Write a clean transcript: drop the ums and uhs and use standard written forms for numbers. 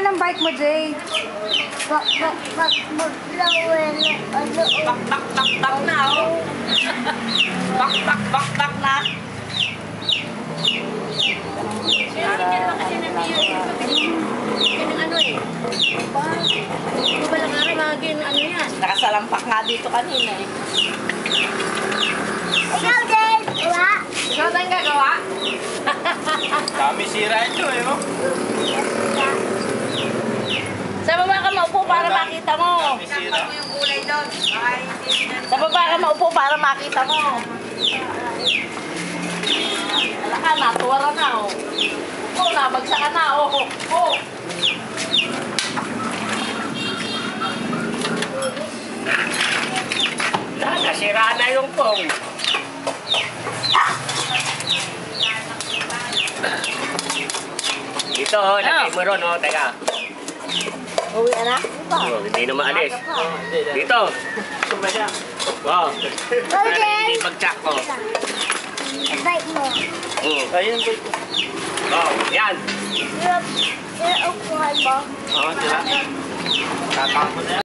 ng bike mo, Jay. Bak na, oh. Bak na. Kaya hindi naman kasi nabiyos yung pabiling ng ano eh. Ito ba lang nga rin ano yan? Nakasalampak nga dito kanina eh. Ikaw din! Gawa! Ikaw din gagawa? Dami sira ito eh, no? Sa baba ka maupo para makita mo. Dami sira. Yung kulay doon. Sa baba ka maupo para makita mo. Wala ka na, tuwara na oh. Oh, nabagsak ka na oh. Oh. Nasira na yung pong. Dito, lagay mo ron, oh. Teka. Uwi ka na? Oh, hindi na maalis. Dito. Wow. Hindi pag-check ko. Bike mo. Ayun, bike. Oh, yan. Yung upuhan mo. Oh, sila. Tatapon na yan.